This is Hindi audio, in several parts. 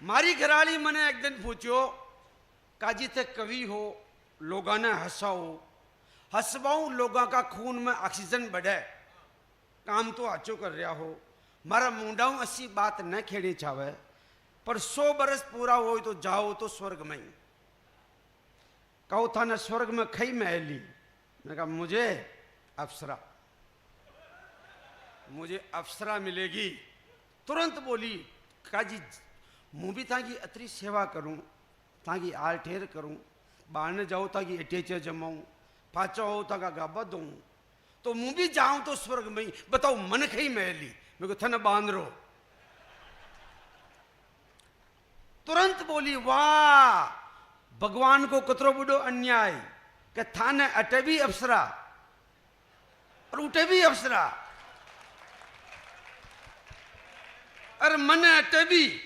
मारी घराली मने एक दिन पूछो काजी थे कवि हो लोगा ने हंसाओ हंसवाऊं लोगों का खून में ऑक्सीजन बढ़े काम तो आचो कर रहा हो मारा मुंडाऊं ऐसी बात न खेड़ी चावे पर 100 बरस पूरा हो तो जाओ तो स्वर्ग में ही कहो था न स्वर्ग में खई महली मैं कहा मुझे अप्सरा मिलेगी। तुरंत बोली काजी मुँह भी ताकि अतरी सेवा करूं ताकि आल ठेर करूं बाहर जाओ ताकि अटेचे जमाऊं पाचा हो ताकि गाबा दूं तो मुँह भी जाऊं तो स्वर्ग में ही बताओ मन खई महली मेरे को थन बांध रो। तुरंत बोली वाह भगवान को कतरो बुढ़ो अन्याय के थाने अटे भी अप्सरा और उठे भी अप्सरा और मन अटे भी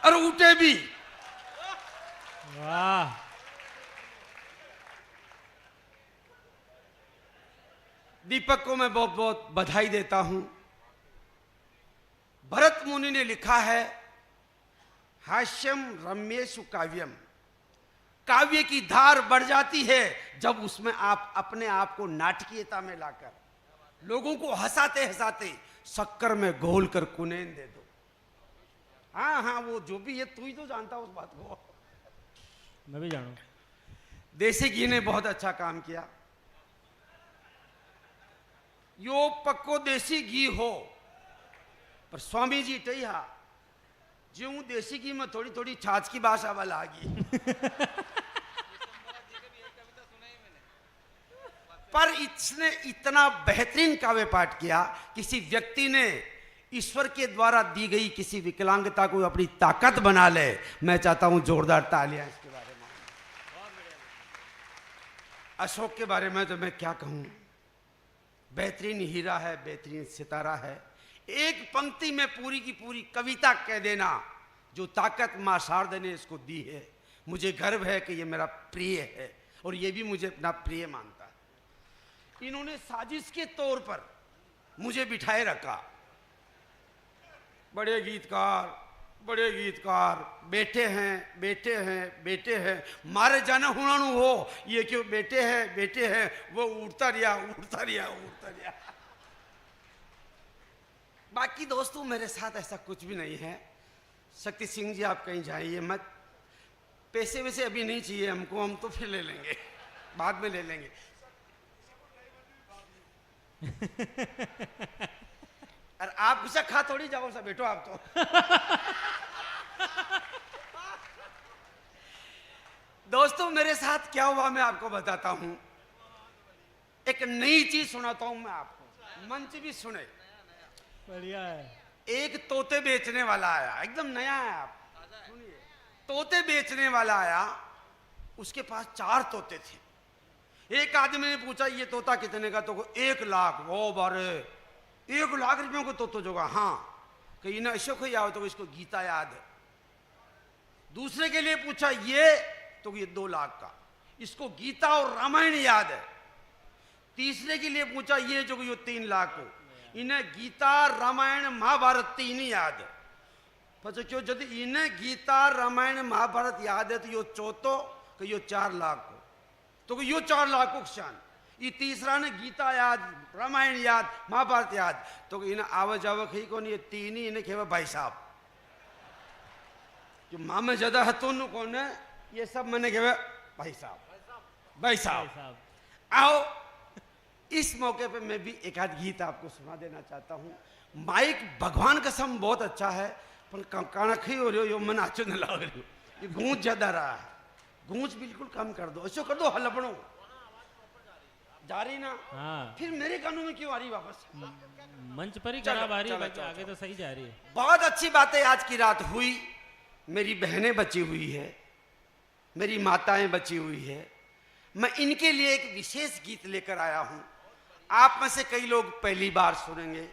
और उठे भी। वाह दीपक को मैं बहुत बहुत बधाई देता हूं। भरत मुनि ने लिखा है हास्यम रम्येषु काव्यम काव्य की धार बढ़ जाती है जब उसमें आप अपने आप को नाटकीयता में लाकर लोगों को हंसाते हंसाते शक्कर में घोल कर कुनैन दे दो। हाँ हाँ वो जो भी है तू ही तो जानता उस बात को। मैं भी जानू। देसी घी ने बहुत अच्छा काम किया। यो पक्को देसी घी हो पर स्वामी जी टैया जो देसी घी में थोड़ी थोड़ी छाछ की भाषा वाला आ गई पर इसने इतना बेहतरीन काव्य पाठ किया किसी व्यक्ति ने ईश्वर के द्वारा दी गई किसी विकलांगता को अपनी ताकत बना ले। मैं चाहता हूं जोरदार तालियां इसके बारे में। अशोक के बारे में तो मैं क्या कहूं बेहतरीन हीरा है बेहतरीन सितारा है। एक पंक्ति में पूरी की पूरी कविता कह देना जो ताकत मां शारदा ने इसको दी है। मुझे गर्व है कि ये मेरा प्रिय है और ये भी मुझे अपना प्रिय मानता है। इन्होंने साजिश के तौर पर मुझे बिठाए रखा। बड़े गीतकार बैठे हैं मारे जाना हुणाणु हो ये क्यों बैठे हैं वो उड़ता रिया। बाकी दोस्तों मेरे साथ ऐसा कुछ भी नहीं है। शक्ति सिंह जी आप कहीं जाइए मत। पैसे वैसे अभी नहीं चाहिए हमको हम तो फिर ले लेंगे बाद में ले लेंगे। और आप कुछ खा थोड़ी जाओ सा बैठो आप तो। दोस्तों मेरे साथ क्या हुआ मैं आपको बताता हूं। एक नई चीज सुनाता हूं मैं आपको मंच भी सुने। बढ़िया है। एक तोते बेचने वाला आया एकदम नया है आप सुनिए। तोते बेचने वाला आया उसके पास 4 तोते थे। एक आदमी ने पूछा ये तोता कितने का तो 1 लाख। ओ बारे 1 लाख रुपयों को तोतो जोगा। हाँ कहीं ना अशोक ही आओ तो इसको गीता याद है। दूसरे के लिए पूछा ये तो ये 2 लाख का इसको गीता और रामायण याद है। तीसरे के लिए पूछा ये जो ये 3 लाख को इन्हें गीता रामायण महाभारत 3 ही याद है। पता क्यों यदि इन्हें गीता रामायण महाभारत याद है तो यो चौथो कि यो 4 लाख को तो यो 4 लाख को क्षण ये तीसरा ने गीता याद रामायण याद महाभारत याद तो इन्हें आवक जावक ही कौन ये 3 ही इन्हें खेवा भाई साहब जो माँ में ज्यादा हतों कौन है ये सब मैंने खेवा भाई साहब आओ। इस मौके पे मैं भी एक आध गीत आपको सुना देना चाहता हूँ। माइक भगवान कसम बहुत अच्छा है पर कणक ही हो रही हो यो मन आचो न लग रही हो ये गूंज ज्यादा रहा है। गूंज बिल्कुल कम कर दो ऐसा कर दो हलपड़ो जा रही ना। हाँ। फिर मेरे कानों में क्यों आ रही वापस मंच पर ही खराब आ रही है आगे तो सही जा रही है। बहुत अच्छी बातें आज की रात हुई। मेरी बहनें बची हुई है मेरी माताएं बची हुई है। मैं इनके लिए एक विशेष गीत लेकर आया हूं। आप में से कई लोग पहली बार सुनेंगे।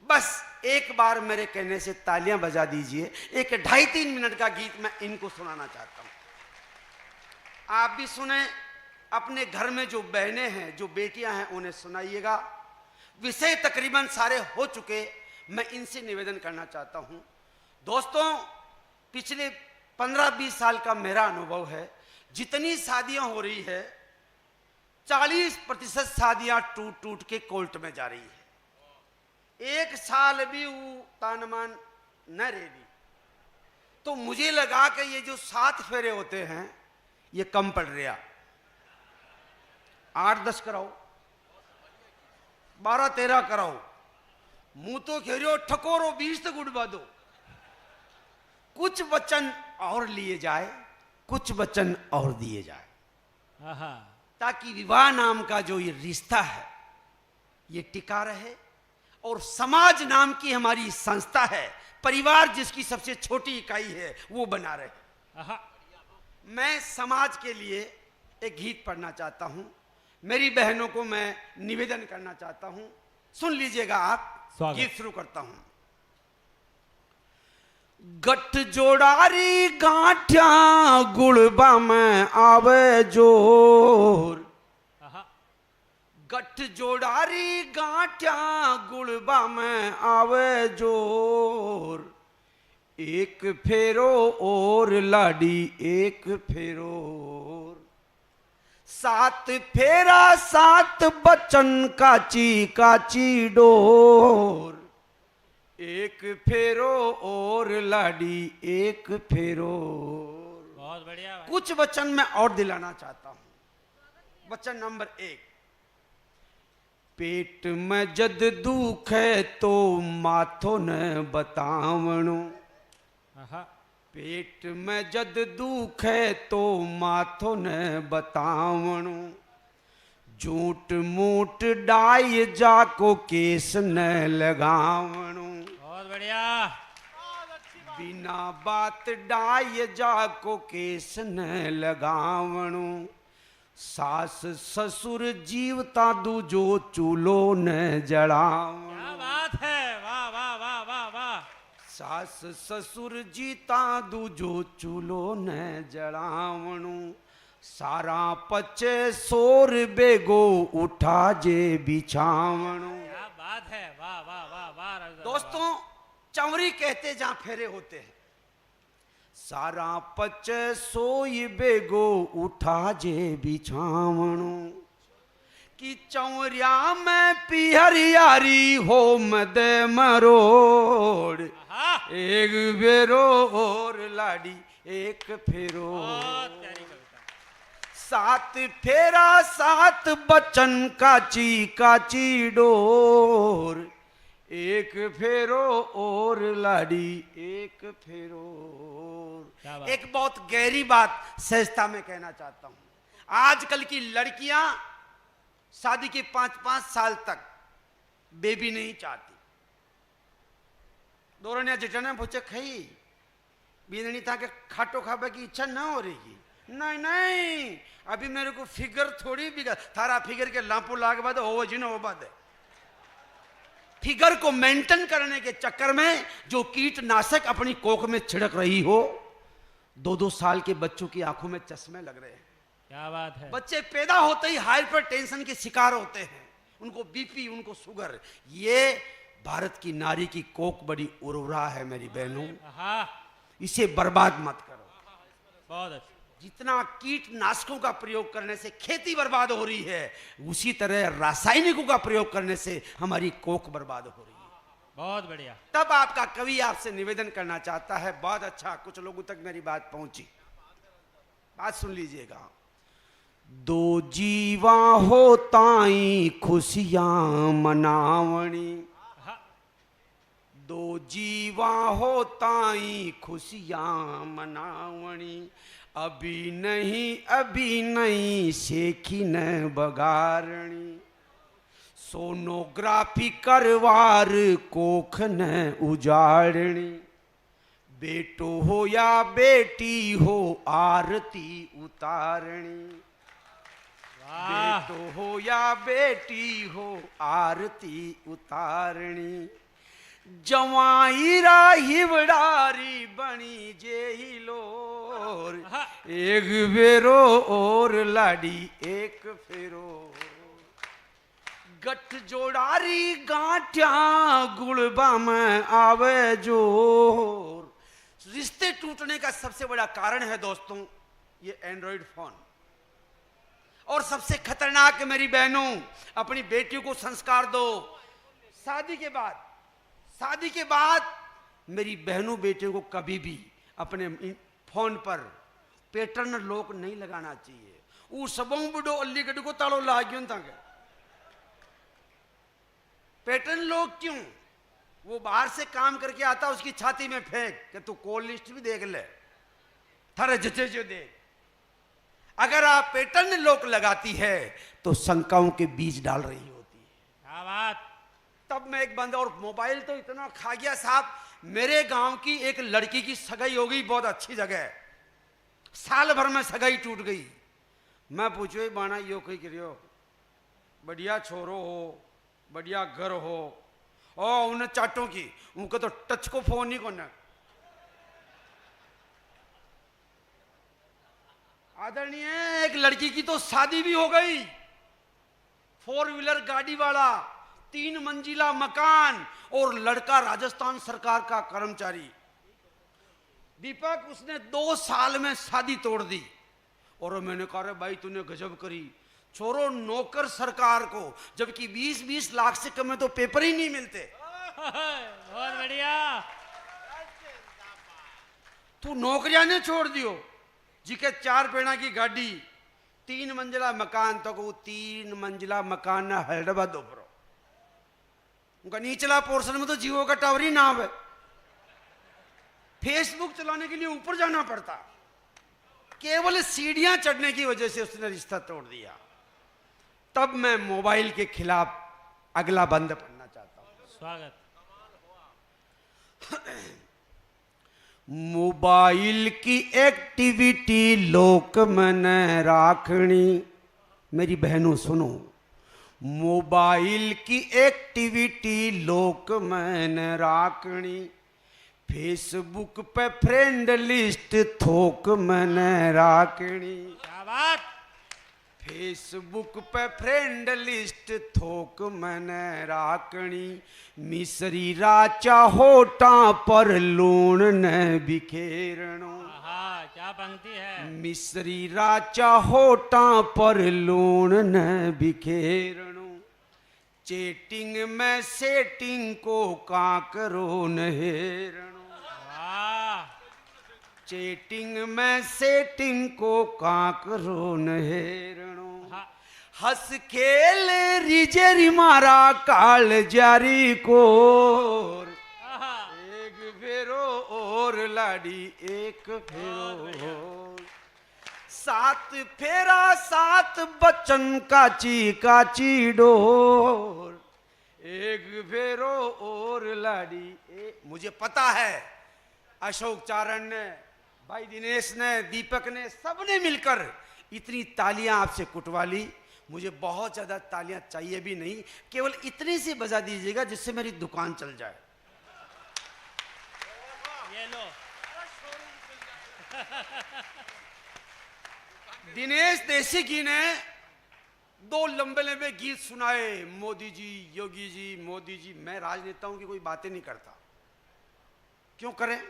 बस एक बार मेरे कहने से तालियां बजा दीजिए। एक 2.5-3 मिनट का गीत मैं इनको सुनाना चाहता हूं। आप भी सुने अपने घर में जो बहनें हैं जो बेटियां हैं उन्हें सुनाइएगा। विषय तकरीबन सारे हो चुके। मैं इनसे निवेदन करना चाहता हूं दोस्तों पिछले 15-20 साल का मेरा अनुभव है, जितनी शादियां हो रही है 40% शादियां टूट टूट के कोर्ट में जा रही है। एक साल भी वो तानमान न रेडी। तो मुझे लगा कि ये जो 7 फेरे होते हैं ये कम पड़ रहा। 8-10 कराओ, 12-13 कराओ, मुंह तो खेरियो ठकोरो 20 तक उड़वा दो। कुछ वचन और लिए जाए, कुछ वचन और दिए जाए, आहा, ताकि विवाह नाम का जो ये रिश्ता है ये टिका रहे। और समाज नाम की हमारी संस्था है, परिवार जिसकी सबसे छोटी इकाई है, वो बना रहे। आहा, मैं समाज के लिए एक गीत पढ़ना चाहता हूं, मेरी बहनों को मैं निवेदन करना चाहता हूं, सुन लीजिएगा आप। गीत शुरू करता हूं। गठ जोड़ारी गांठिया गुड़बा में आवे जोर। गठ जोड़ारी गांठिया गुड़बा में आवे जोर। एक फेरो और लाडी एक फेरो और। 7 फेरा 7 बचन काची काची डोर। एक फेरो और लाडी एक फेरो। बहुत बढ़िया भाई। कुछ वचन मैं और दिलाना चाहता हूं। वचन नंबर 1, पेट में जद दुख है तो माथो न बतावणो। पेट में जद दुख है तो माथो न बतावणो। झूठ मूठ डाय जाको केस न लगावणो। बहुत बढ़िया। बिना बात डाय जाको केस न लगावणो। सास ससुर जीवता दूजो चूलो न जड़ावणो। क्या बात है, वाह वाह वाह वाह वाह। सास ससुर जीता दूजो चूलो न जड़ावणो। सारा पचे सोर बेगो उठा जे बिछावणो। क्या बात है, वाह वाह वाह वाह। दोस्तों, चंवरी कहते जहां फेरे होते हैं, सारा पचे सोई बेगो उठा जे बिछावणो। कि चौरिया में पिहरियारी हो मद मरोड़। एक फेरो और लाडी एक फेरो। 7 फेरा 7 बचन काची काची डोर। एक फेरो और लाडी एक फेरो। एक बहुत गहरी बात सहजता में कहना चाहता हूं। आजकल की लड़कियां शादी के 5-5 साल तक बेबी नहीं चाहती। दोरनिया जिटने पूछे खई बीननी था कि खाटो खाबे की इच्छा ना हो रही। नहीं नहीं, अभी मेरे को फिगर थोड़ी बिगड़, थारा फिगर के लापो लाग बाद हो जिन हो बाद। फिगर को मेंटेन करने के चक्कर में जो कीटनाशक अपनी कोख में छिड़क रही हो, 2-2 साल के बच्चों की आंखों में चश्मे लग रहे हैं। क्या बात है। बच्चे पैदा होते ही हाइपर टेंशन के शिकार होते हैं, उनको बीपी, उनको शुगर। ये भारत की नारी की कोख बड़ी उर्वरा है मेरी बहनों, इसे बर्बाद मत करो। बहुत अच्छा। जितना कीटनाशकों का प्रयोग करने से खेती बर्बाद हो रही है, उसी तरह रासायनिकों का प्रयोग करने से हमारी कोख बर्बाद हो रही है। बहुत बढ़िया। तब आपका कवि आपसे निवेदन करना चाहता है। बहुत अच्छा, कुछ लोगों तक मेरी बात पहुंची। बात सुन लीजिएगा। 2 जीवा हो ताई खुशियां मनावणी। 2 जीवा हो ताई खुशियां मनावणी। अभी नहीं सेखी न बगारणी। सोनोग्राफी करवार कोख न उजाड़नी। बेटो हो या बेटी हो आरती उतारणी। बेटो हो या बेटी हो आरती उतारणी। जवाईरा हिवड़ारी बनी जे ही लोर। एक फेरो और लाडी एक फेरो। गठ जोड़ारी गांठिया गुड़बा में आवे जोर। रिश्ते टूटने का सबसे बड़ा कारण है दोस्तों ये एंड्रॉइड फोन। और सबसे खतरनाक मेरी बहनों, अपनी बेटियों को संस्कार दो। शादी के बाद मेरी बहनों बेटियों को कभी भी अपने फोन पर पैटर्न लॉक नहीं लगाना चाहिए। वो सबों बुढ़ो अलीगढ़ को तालो ला क्यों था? पैटर्न लॉक क्यों? वो बाहर से काम करके आता, उसकी छाती में फेंक कि तू कॉल लिस्ट भी देख ले, थारे जचे जो देख। अगर आप पैटर्न लॉक लगाती है तो शंकाओं के बीज डाल रही होती है। क्या बात। तब मैं एक बंदा, और मोबाइल तो इतना खा गया साहब। मेरे गांव की एक लड़की की सगाई हो गई, बहुत अच्छी जगह, साल भर में सगाई टूट गई। मैं पूछो बाना यो कही करियो, बढ़िया छोरो हो, बढ़िया घर हो, और उन्हें चाटों की उनको तो टच को फोन ही कोने। आदरणीय, एक लड़की की तो शादी भी हो गई, 4 व्हीलर गाड़ी वाला, 3 मंजिला मकान, और लड़का राजस्थान सरकार का कर्मचारी। दीपक, उसने 2 साल में शादी तोड़ दी। और मैंने कहा भाई तूने गजब करी, छोरो नौकर सरकार को, जबकि 20-20 लाख से कम में तो पेपर ही नहीं मिलते। बहुत बढ़िया। तू नौकरियां ने छोड़ दियो जी के 4 पेड़ा की गाड़ी, 3 मंजिला मकान, तो वो 3 मंजिला मकान ना हैदराबाद दोपरो, उनका निचला पोर्शन में तो जियो का टावर ही नाम है। फेसबुक चलाने के लिए ऊपर जाना पड़ता, केवल सीढ़ियां चढ़ने की वजह से उसने रिश्ता तोड़ दिया। तब मैं मोबाइल के खिलाफ अगला बंद पढ़ना चाहता हूं। स्वागत। मोबाइल की एक्टिविटी लोक मन राखनी। मेरी बहनों सुनो, मोबाइल की एक्टिविटी लोक मन राखनी। फेसबुक पे फ्रेंड लिस्ट थोक मन राखनी। क्या बात। फेसबुक पे फ्रेंड लिस्ट थोक मन राखनी। मिसरी राचा होटा पर लूण न बिखेरणो। हाँ, क्या पंक्ति है। मिसरी राचा होटा पर लूण न बिखेरणो। चेटिंग में सेटिंग को काकरो न हेरणो। चेटिंग में सेटिंग को काकरो न हेरणो। हंस खेल रिजरी मारा काल जारी को। एक फेरो और लाडी एक फेरो और। 7 फेरा 7 बच्चन काची काची डोर। एक फेरो और लाडी। मुझे पता है अशोक चारण ने, भाई दिनेश ने, दीपक ने, सबने मिलकर इतनी तालियां आपसे कुटवा ली। मुझे बहुत ज्यादा तालियां चाहिए भी नहीं, केवल इतनी सी बजा दीजिएगा जिससे मेरी दुकान चल जाए। ये लो। दिनेश देशिकी ने 2 लंबे लंबे गीत सुनाए, मोदी जी, योगी जी, मोदी जी। मैं राजनेताओं की कोई बातें नहीं करता, क्यों करें,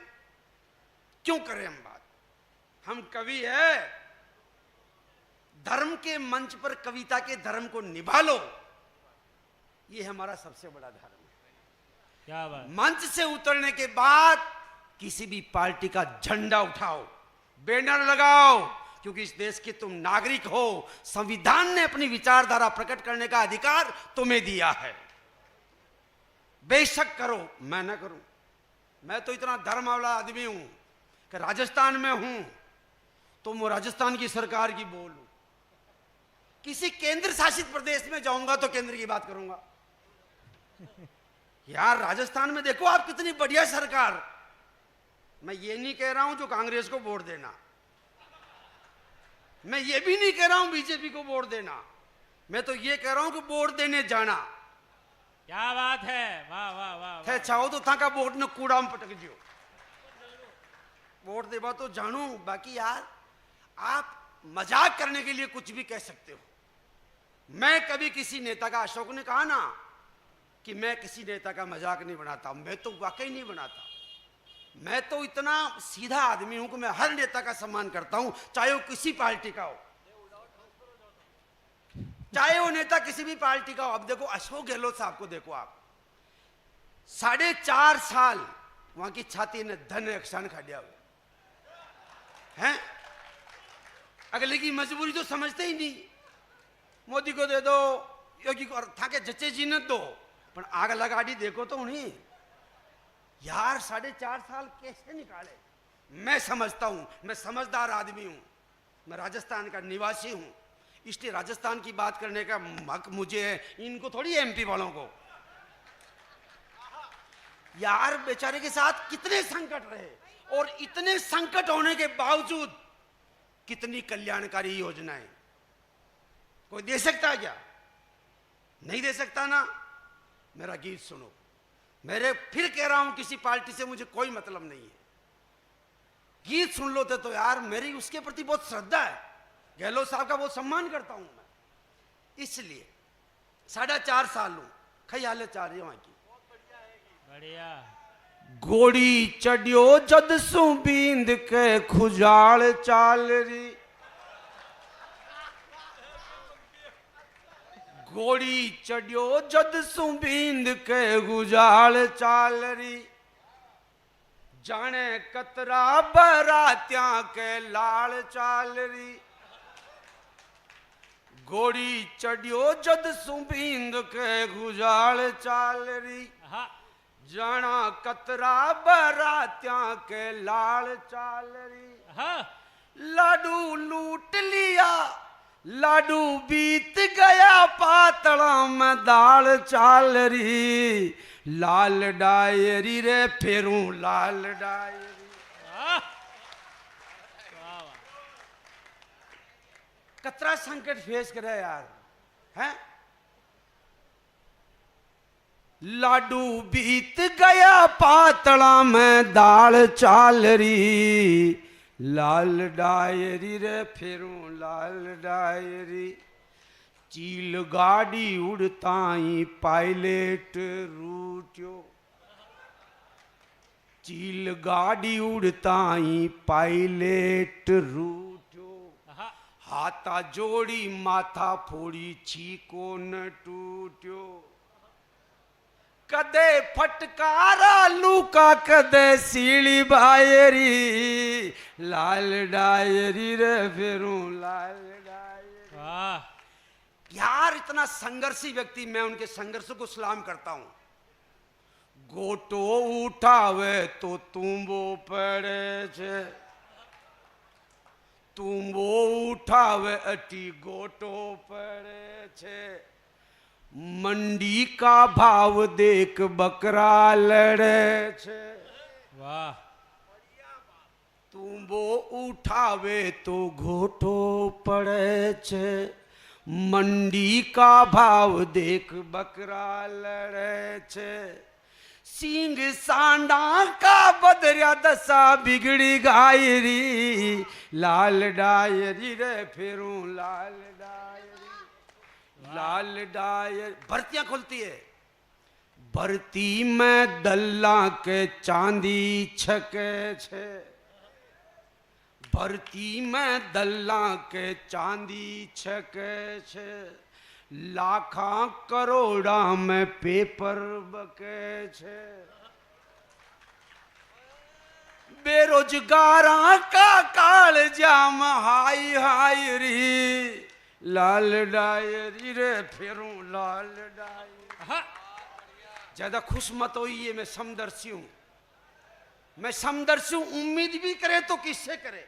क्यों करें हम बात? हम कवि है, धर्म के मंच पर कविता के धर्म को निभा लो, ये हमारा सबसे बड़ा धर्म है। क्या बात। मंच से उतरने के बाद किसी भी पार्टी का झंडा उठाओ, बैनर लगाओ, क्योंकि इस देश के तुम नागरिक हो। संविधान ने अपनी विचारधारा प्रकट करने का अधिकार तुम्हें दिया है। बेशक करो, मैं ना करूं। मैं तो इतना धर्म वाला आदमी हूं कि राजस्थान में हूं तो मैं राजस्थान की सरकार की बोलूं, किसी केंद्र शासित प्रदेश में जाऊंगा तो केंद्र की बात करूंगा। यार राजस्थान में देखो आप कितनी बढ़िया सरकार। मैं ये नहीं कह रहा हूं जो कांग्रेस को वोट देना, मैं ये भी नहीं कह रहा हूं बीजेपी को वोट देना, मैं तो ये कह रहा हूं कि वोट देने जाना। क्या बात है, वाह वाह वाह। थे चाहो तो था का वोट ने कूड़ा में पटक दियो, वोट देवा तो जानू। बाकी यार आप मजाक करने के लिए कुछ भी कह सकते हो। मैं कभी किसी नेता का, अशोक ने कहा ना कि मैं किसी नेता का मजाक नहीं बनाता, मैं तो वाकई नहीं बनाता। मैं तो इतना सीधा आदमी हूं कि मैं हर नेता का सम्मान करता हूं, चाहे वो किसी पार्टी का हो, चाहे वो नेता किसी भी पार्टी का हो। अब देखो अशोक गहलोत साहब को देखो आप, 4.5 साल वहां की छाती ने धन एक्शन खा दिया है। अगले की मजबूरी तो समझते ही नहीं। मोदी को दे दो, योगी को था के जच्चे जी न दो, पर आग लगा दी देखो तो उन्हें यार 4.5 साल कैसे निकाले। मैं समझता हूं, मैं समझदार आदमी हूं, मैं राजस्थान का निवासी हूं, इसलिए राजस्थान की बात करने का हक मुझे है, इनको थोड़ी एमपी वालों को। यार बेचारे के साथ कितने संकट रहे, और इतने संकट होने के बावजूद कितनी कल्याणकारी योजनाएं कोई दे सकता है क्या? नहीं दे सकता ना। मेरा गीत सुनो, मेरे फिर कह रहा हूं किसी पार्टी से मुझे कोई मतलब नहीं है, गीत सुन लो तो यार मेरी उसके प्रति बहुत श्रद्धा है, गहलोत साहब का बहुत सम्मान करता हूं मैं, इसलिए 4.5 साल हूं ख्याल चाह रही वहां की। बढ़िया। गोड़ी चढ़ियो जद सु बींद के खुजाल चाल री, गोड़ी चढ़ियो जद सु बींद के गुजाल चाल री, जाने कतरा बरात्या के लाल चाल री, गोड़ी चढ़ियो जद सु बींद के गुजाल चाल री, जाना कतरा बरात्या के लाल चाल री, लाडू लूट लिया लाडू बीत गया पातला में दाल चाल री, लाल डायरी रे फेरू लाल डायरी। कतरा संकट फेस करे यार हैं। लाडू बीत गया पातला में दाल चाल री, लाल डायरी रे फेरू लाल डायरी, चील गाड़ी उड़ताई पायलट रूट्यो, चील गाड़ी उड़ताई पायलट रूट्यो, हाथा जोड़ी माथा फोड़ी छीको न टूट्यो, कदे फटकारा लूका कदे सीली बायरी, लाल डायरी रे फेरू लाल डायरी। यार इतना संघर्षी व्यक्ति, मैं उनके संघर्ष को सलाम करता हूं। गोटो उठावे तो तुम्बो पड़े छे, तुम्बो उठावे अटी गोटो पड़े छे, मंडी का भाव देख बकरा लड़े छे। वाह। तुम्बो उठावे तो घोटो पड़े छे, मंडी का भाव देख बकरा लड़े छे, सिंह सांडा का बदरिया दशा बिगड़ी गायरी, लाल डायरी रे फेरू लाल डायरी, लाल डायर। भर्तियां खुलती है, भर्ती में दल्ला के चांदी छके छे, भर्ती में दल्ला के चांदी छके छे, लाखा करोड़ा में पेपर बके छे, बेरोजगारा का काल जाम हाई हाई री, लाल डायरी रे फेरू लाल डायरी। ज्यादा खुश मत होइए, मैं समदर्शी हूं, मैं समदर्शी हूं। उम्मीद भी करे तो किससे करे,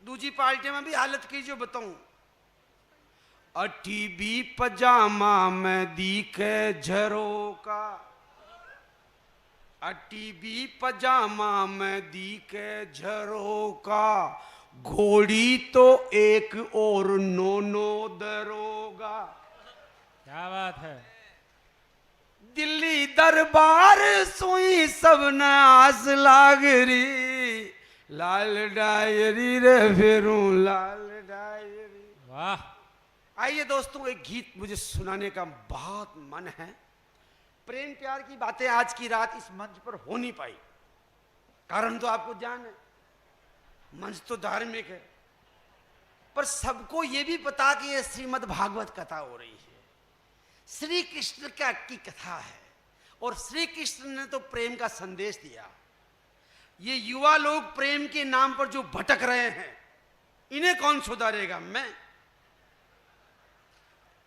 दूसरी पार्टी में भी हालत कीजिए बताऊं। अठी भी पजामा में दिखे झरोका, अटी भी पजामा में दिखे झरोका, घोड़ी तो एक और नोनो दरोगा। क्या बात है। दिल्ली दरबार सुई सबने आस लाग री, लाल डायरी रे फेरू लाल डायरी। वाह। आइए दोस्तों, एक गीत मुझे सुनाने का बहुत मन है। प्रेम प्यार की बातें आज की रात इस मंच पर हो नहीं पाई, कारण तो आपको जान है, मंच तो धार्मिक है, पर सबको यह भी पता कि यह श्रीमद् भागवत कथा हो रही है, श्री कृष्ण की कथा है, और श्री कृष्ण ने तो प्रेम का संदेश दिया। ये युवा लोग प्रेम के नाम पर जो भटक रहे हैं, इन्हें कौन सुधारेगा? मैं।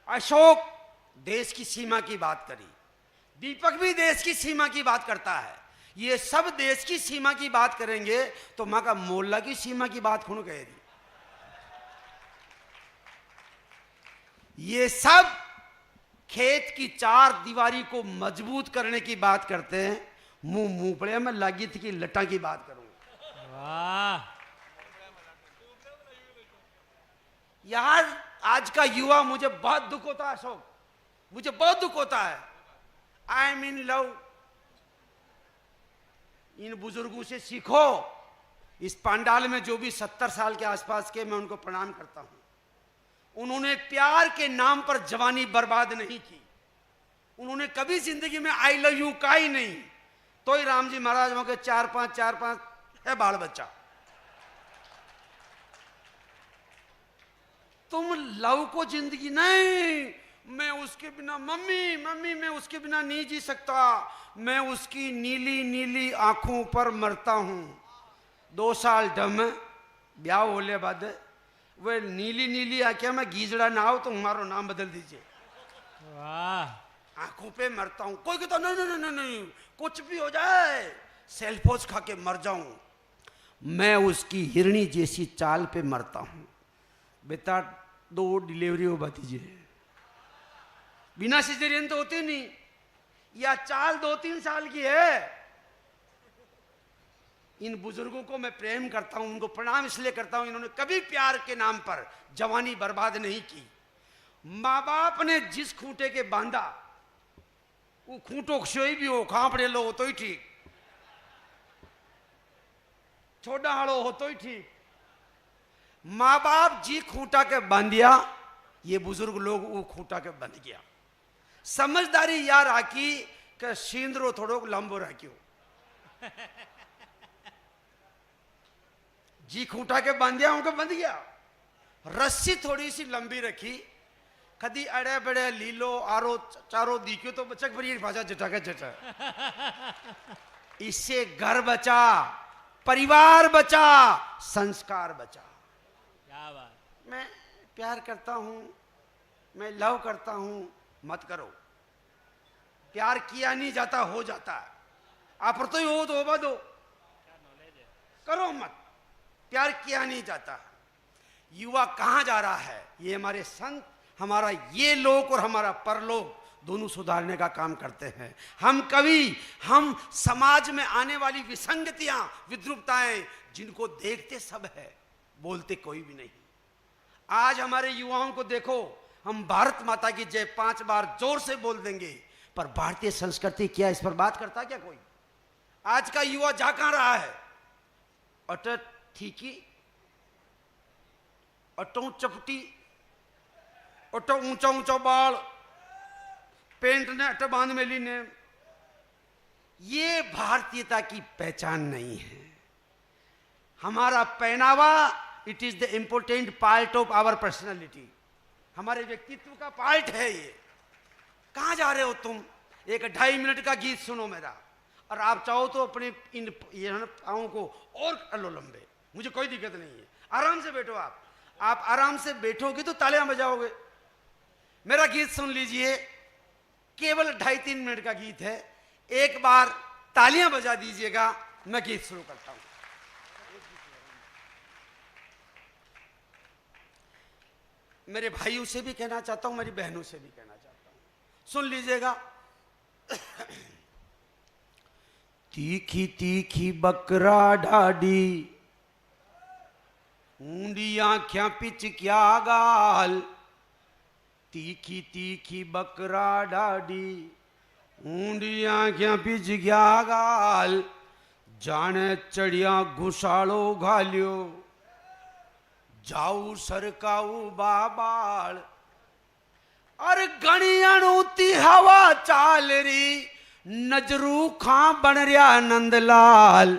अशोक देश की सीमा की बात करी, दीपक भी देश की सीमा की बात करता है, ये सब देश की सीमा की बात करेंगे तो मां का मोहल्ला की सीमा की बात कौन कहेगी? ये सब खेत की चार दीवारी को मजबूत करने की बात करते हैं, मुंह पड़े मैं लागी थी कि लटा की बात करूंगा। वाह यार, आज का युवा, मुझे बहुत दुख होता है अशोक, मुझे बहुत दुख होता है। I am in love. इन बुजुर्गों से सीखो। इस पंडाल में जो भी 70 साल के आसपास के, मैं उनको प्रणाम करता हूं। उन्होंने प्यार के नाम पर जवानी बर्बाद नहीं की, उन्होंने कभी जिंदगी में आई लव यू कहा ही नहीं। तो ही राम जी महाराज वहां के 4-5 है बाल बच्चा। तुम लव को जिंदगी नहीं, मैं उसके बिना मम्मी मैं उसके बिना नहीं जी सकता, मैं उसकी नीली नीली आंखों पर मरता हूं। 2 साल डम ब्याह होने बाद वे नीली नीली आंखें में गीजड़ा ना हो तो हमारा नाम बदल दीजिए। वाह आंखों पे मरता हूं। कोई कहता नहीं, कुछ भी हो जाए, सेल्फोज खा के मर जाऊं, मैं उसकी हिरणी जैसी चाल पे मरता हूं। बेटा 2 डिलीवरी हो दीजिए, बिना सिजेरियन तो होती नहीं, या चाल 2-3 साल की है। इन बुजुर्गों को मैं प्रेम करता हूं, उनको प्रणाम इसलिए करता हूं, इन्होंने कभी प्यार के नाम पर जवानी बर्बाद नहीं की। माँ बाप ने जिस खूंटे के बांधा, वो खूंटो सोई भी हो, खापड़े लो हो तो ही ठीक, छोड़ा हाड़ो हो तो ही ठीक। माँ बाप जी खूंटा के बांधिया, ये बुजुर्ग लोग वो खूंटा के बंध गया। समझदारी यार आकी कि सींदरो थोड़ो लंबो रखियो। जी खूंटा के बांधिया, उनको बंध गया। रस्सी थोड़ी सी लंबी रखी, कदी अड़े बड़े लीलो आरो चारो दिखियो तो बचक भरी भाषा जटा के जटा। इससे घर बचा, परिवार बचा, संस्कार बचा। क्या बात। मैं प्यार करता हूं, मैं लव करता हूं, मत करो। प्यार किया नहीं जाता, हो जाता है। आप तो ही हो तो होगा दो, करो मत। प्यार किया नहीं जाता। युवा कहां जा रहा है? ये हमारे संत, हमारा ये लोक और हमारा परलोक दोनों सुधारने का काम करते हैं। हम समाज में आने वाली विसंगतियां, विद्रुपताएं, जिनको देखते सब है, बोलते कोई भी नहीं। आज हमारे युवाओं को देखो, हम भारत माता की जय 5 बार जोर से बोल देंगे, पर भारतीय संस्कृति क्या, इस पर बात करता क्या कोई? आज का युवा जा कहां रहा है? अट ठीकी, अटो चपटी, अटो ऊंचा ऊंचा बाल, पेंट ने अट बांध में ली ने। ये भारतीयता की पहचान नहीं है। हमारा पहनावा, it is the important part of our personality, हमारे व्यक्तित्व का पार्ट है ये। कहां जा रहे हो तुम? एक 2.5 मिनट का गीत सुनो मेरा, और आप चाहो तो अपने इन पाँव को और कर लो लंबे, मुझे कोई दिक्कत नहीं है। आराम से बैठो। आप आराम से बैठोगे तो तालियां बजाओगे। मेरा गीत सुन लीजिए, केवल 2.5-3 मिनट का गीत है। एक बार तालियां बजा दीजिएगा, मैं गीत शुरू करता हूं। मेरे भाइयों से भी कहना चाहता हूं, मेरी बहनों से भी कहना चाहता हूं, सुन लीजिएगा। तीखी तीखी बकरा ढाडी, ऊंडी आंखें पिच क्या गाल। तीखी तीखी बकरा ढाडी, ऊंडी आंखें पिच क्या गाल। जाने चढ़िया घुसाड़ो घालियो, जाऊ सरकाऊ बाबाल। और गणियाणूती हवा चाल री, नजरू खां बन रहा नंदलाल।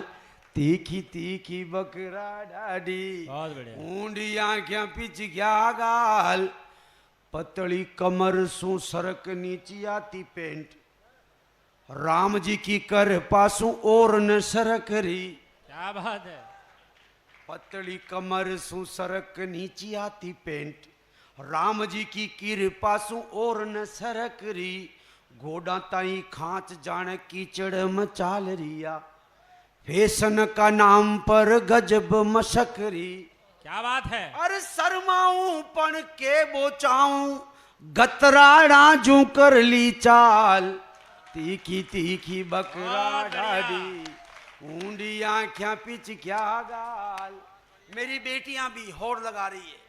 तीखी तीखी बकरा डाडी, बहुत बढ़िया। ऊंडी आंखें पिच गया गाल, पतली कमर सू सरक नीची आती पेंट, राम जी की कर पासू और न सरक रही। क्या बात है। पतली कमर सू सरक नीची आती पेंट, राम जी की कृपा सू और न सरक रही। घोड़ा ताई खांच जाने कीचड़ मचाल रिया, फैशन का नाम पर गजब मशकरी। क्या बात है। अरे शर्माऊं पण के बोचाऊं, गतराड़ा जू कर ली चाल, तीखी तीखी बकरा डाडी, ऊंडी आंखें पिच क्या गाल। मेरी बेटियां भी होड़ लगा रही है,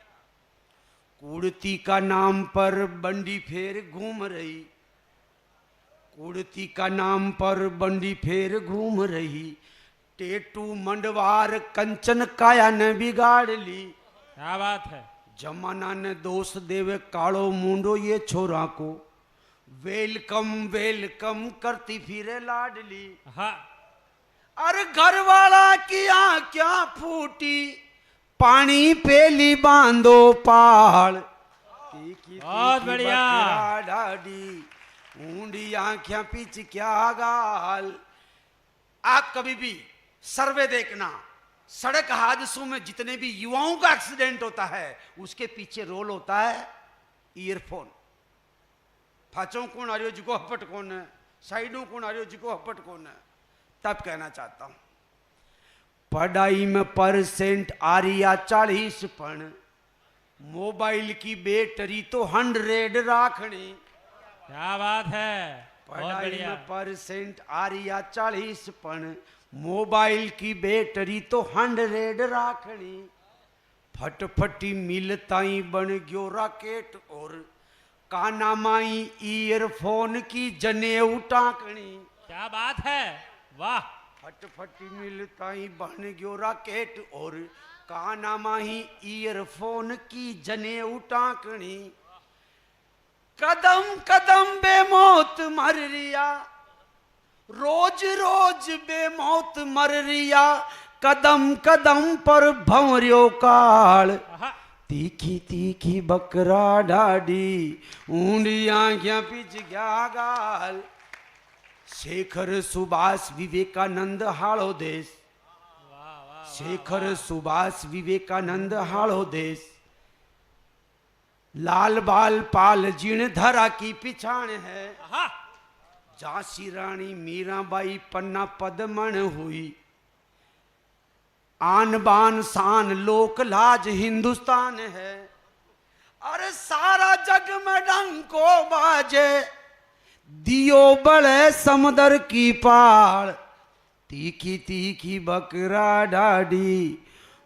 कुड़ती का नाम पर बंडी फेर घूम रही, कुड़ती का नाम पर बंडी फेर घूम रही। टेटू मंडवार कंचन काया ने बिगाड़ ली। क्या बात है। जमाना ने दोष देवे कालो मुंडो ये छोरा को, वेलकम वेलकम करती फिरे लाडली। हाँ। अरे घर वाला की आंखें फूटी, पानी पेली बांधो पाल, तीखी बहुत बढ़िया। बकरा डाडी, ऊंडी आंखें पीछ क्या गाल। आप कभी भी सर्वे देखना, सड़क हादसों में जितने भी युवाओं का एक्सीडेंट होता है उसके पीछे रोल होता है ईयरफोन। फाचों कौन आ रही हो जिको हपट कौन है, साइडों कौन आ रही हो जिको हपट कौन है। तब कहना चाहता हूं पढ़ाई में परसेंट आ रही 40 पण, मोबाइल की बैटरी तो 100 राखनी। क्या बात है। बहुत पढ़ाई बढ़िया। में परसेंट आ रही 40 पण, मोबाइल की बैटरी तो 100 राखनी। फटफटी मिलताई बन गयो राकेट, और काना माई ईयरफोन की जनेऊ टाकनी। क्या बात है। वाह। फटफटी मिलताई बन गयो राकेट, और काना माही ईयरफोन की जनेऊ टाकनी। कदम कदम बेमौत मर रिया, रोज रोज बेमौत मर रिया, कदम कदम पर भंवरियो काल, आहा। तीखी तीखी बकरा डाडी, ऊंडी आंखें पिच गया गाल। शेखर सुभाष विवेकानंद हाड़ो देश, शेखर सुभाष विवेकानंद हाड़ो देश। लाल बाल पाल जीण धरा की पिछाण है, आहा। झांसी रानी मीराबाई पन्ना पदमण हुई। आन बान शान लोक लाज हिंदुस्तान है। अरे सारा जग में डंको बाजे, दियो बड़े समुद्र की पार, तीखी तीखी बकरा डाडी,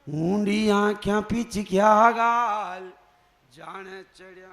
ऊंडी आंखें पिच क्या गाल, जाने चढ़िया।